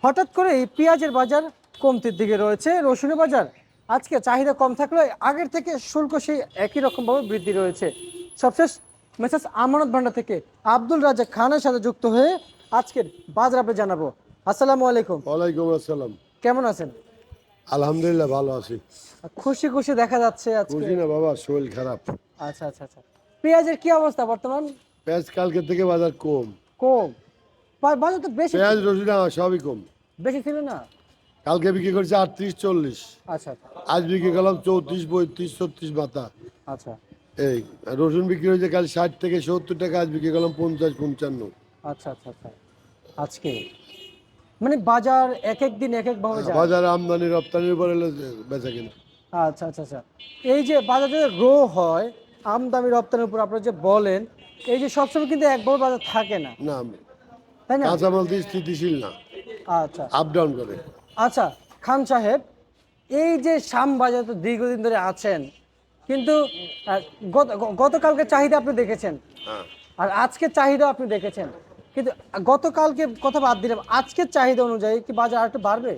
হঠাৎ করে এই পেঁয়াজের বাজার কমতির দিকে রয়েছে। রসুনের বাজার আজকে চাহিদা কম থাকলেও আগের থেকে শুল্ক সেই একই রকমভাবে বৃদ্ধি রয়েছে। সবশেষ মেসেজ আমানত ভান্ডার থেকে আব্দুল রাজ্জাক খানের সাথে যুক্ত হয়ে আজকের বাজার আপনি জানাবো। আসসালামু আলাইকুম। ওয়ালাইকুম আসসালাম। কেমন আছেন? আলহামদুলিল্লাহ ভালো আছি। খুশি খুশি দেখা যাচ্ছে আজকে। বুঝি না বাবা, শরীর খারাপ। আচ্ছা আচ্ছা আচ্ছা। পেঁয়াজের কি অবস্থা বর্তমান? পেঁয়াজ কালকে থেকে বাজার কম। কম? বাজার তো বেশি পেঁয়াজ ছিল। রসুন সবই কম। বেশি ছিল না? কালকে বিক্রি করছে 38-40, আচ্ছা আচ্ছা আজ বিক্রি করলাম 34-35-36 মাথা। আচ্ছা এই আর রসুন বিক্রি হয়েছে কাল 60 থেকে 70 টাকা, আজ বিক্রি করলাম 50-55। আচ্ছা আচ্ছা আচ্ছা। আজকে মানে বাজার এক এক দিন এক এক ভাবে যায়। বাজারে আমদানি রপ্তানির উপরে বেচা কিনা। আচ্ছা আচ্ছা আচ্ছা। এই যে বাজারে গ্রো হয় আমদানি রপ্তানির উপর আপনারা যে বলেন, এই যে সবসময় কিন্তু একভাবে বাজার থাকে না, না, তাই না? কাঁচামাল দিয়ে স্থিতিশীল না, আচ্ছা আপ ডাউন করে। আচ্ছা। খান সাহেব, এই যে শ্যাম বাজার তো দীর্ঘদিন ধরে আছেন, কিন্তু গতকালকে চাহিদা আপনি দেখেছেন হ্যাঁ, আর আজকের চাহিদা আপনি দেখেছেন, কিন্তু গতকালকে কথা বাদ দিলাম, আজকের চাহিদা অনুযায়ী কি বাজার আর একটু বাড়বে?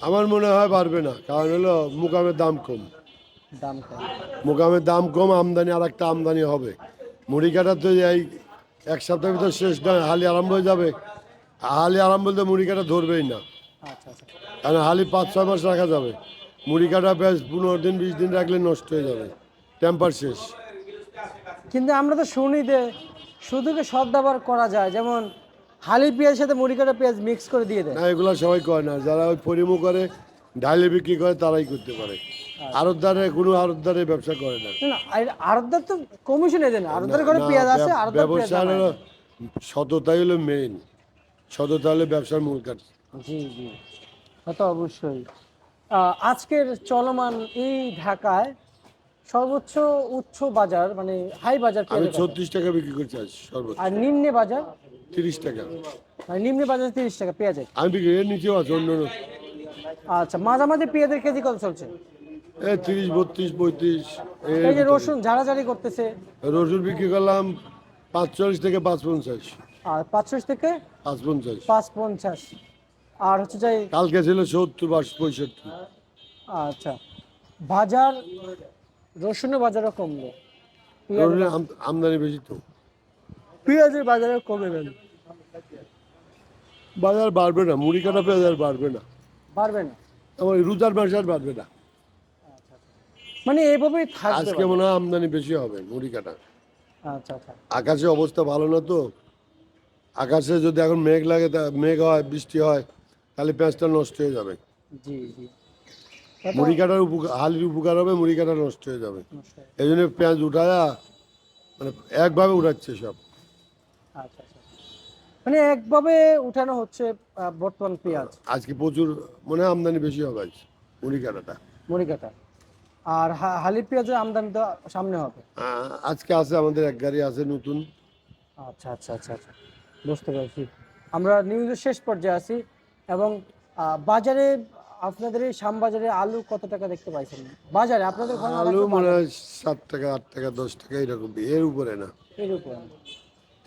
আমার মনে হয় পারবে না, কারণ হলো মুকামের দাম কম। দাম কম। মুকামের দাম কম, আমদানি আর একটা আমদানি হবে। মুড়ি কাটা তো এই এক সপ্তাহের ভিতর শেষ নয়, হালি আরম্ভ হয়ে যাবে। হালি আরম্ভ হলে মুড়ি কাটা ধরবেই না, আচ্ছা আচ্ছা কারণ হালি 5-6 মাস রাখা যাবে। মুড়ি কাটা বেশ 15 দিন 20 দিন রাখলে নষ্ট হয়ে যাবে, টেম্পার শেষ। কিন্তু আমরা তো শুনি যে শুধু কি সদ্ব্যবহার করা যায়, যেমন হালি পেঁয়াজের সাথে মুড়ি কাটা পেঁয়াজ মিক্স করে দিয়ে দেয়। না, এগুলো সবাই করে না, যারা ওই পরিমু করে ঢাইলে বিক্রি করে তারাই করতে পারে। আড়তদারে কোনো আড়তদারে ব্যবসা করে না। না না, আড়তদার তো কমিশনে দেন, আড়তদার ঘরে না, পেঁয়াজ আছে, আড়তদার পেঁয়াজ ব্যবসার বানায়। হলো সততাই হলো মেইন। সততা হলে ব্যবসার মূল কাজ। জি জি, তা তো অবশ্যই। আজকের চলমান এই ঢাকায় সর্বোচ্চ উচ্চ বাজার মানে হাই বাজার আমি পেঁয়াজের কত? 36 টাকা বিক্রি করছি আজ সর্বোচ্চ। আর নিম্নে বাজার? 30 টাকা মানে নিম্নে বাজার 30 টাকা পেঁয়াজের। আমি বিক্রি, এর নিচেও আছে অন্য অন্য। আচ্ছা, মাঝামাঝি পেঁয়াজের কেজি কত চলছে? 30, 32, 35 এই যে রসুন ঝাড়াঝাড়ি করতেছে, রসুন বিক্রি করলাম 45 থেকে 550। আর 500 থেকে 550 550। আর হচ্ছে যাই, কালকে ছিল 70, 65। আচ্ছা বাজার, রসুনের বাজারও কমলো, পেঁয়াজের রসুনের আমদানি বেশি তো, পেঁয়াজের বাজারও কমে গেল। বাজার বাড়বে না, মুড়ি কাটা পেঁয়াজ আর বাড়বে না। পারবে না? আমার রোজার মাসে আর বাড়বে না। মানে এইভাবেই থাকবে আজকে বাজার। মনে হয় আমদানি বেশি হবে মুড়ি কাটা। আচ্ছা আচ্ছা আকাশে অবস্থা ভালো না তো, আকাশে যদি এখন মেঘ লাগে, মেঘ হয়, বৃষ্টি হয়, তাহলে পেঁয়াজটা নষ্ট হয়ে যাবে। জি জি। মুড়ি কাটার উপকার, হালির উপকার হবে, মুড়ি কাটা নষ্ট হয়ে যাবে। নমস্কার। এই জন্য পেঁয়াজ উঠায়া মানে একভাবে উঠাচ্ছে সব। আচ্ছা আচ্ছা, মানে একভাবে উঠানো হচ্ছে বর্তমান পেঁয়াজ, আজকে প্রচুর মনে হয় আমদানি বেশি হবে আজ মুড়ি কাটাটা। মরিকাটা। আর হালি পেঁয়াজের আমদানি তো সামনে হবে। আজকে আছে আমাদের এক গাড়ি আছে নতুন। আচ্ছা আচ্ছা আচ্ছা আচ্ছা, বুঝতে পেরেছি। আমরা নিউজের শেষ পর্যায়ে আছি এবং বাজারে আপনাদের এই শ্যামবাজারে আলু কত টাকা দেখতে পাইছেন? বাজারে আপনাদের ঘরে আলু মনে হয় 7 টাকা, 8 টাকা, 10 টাকা এরকম, এর উপরে না। এর উপর?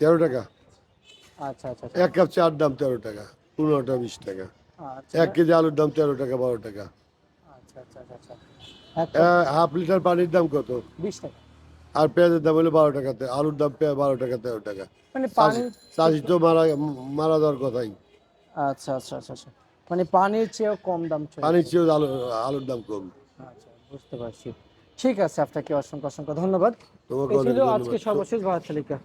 13 টাকা। আচ্ছা আচ্ছা আচ্ছা এক কাপ চার দাম 13 টাকা, 15টা 20 টাকা। আচ্ছা 1 কেজি আলুর দাম 13 টাকা, 12 টাকা। আচ্ছা আচ্ছা আচ্ছা। এক কাপ হাফ লিটার পানির দাম কত? 20 টাকা। আর পেঁয়াজের দাম হলো 12 টাকাতে, আলুর দাম 12 টাকা, 13 টাকা। মানে পানি, চাষি তো মারা যাওয়ার কথাই। আচ্ছা আচ্ছা আচ্ছা আচ্ছা, মানে পানির চেয়েও কম দাম চলে। পানির চেয়েও আলুর দাম কম। আচ্ছা, বুঝতে পারছি। ঠিক আছে, আপনাকে অসংখ্য অসংখ্য ধন্যবাদ। তোমাকে এই অনেক ছিল ধন্যবাদ। আজকে সর্বশেষ বাজার তালিকা।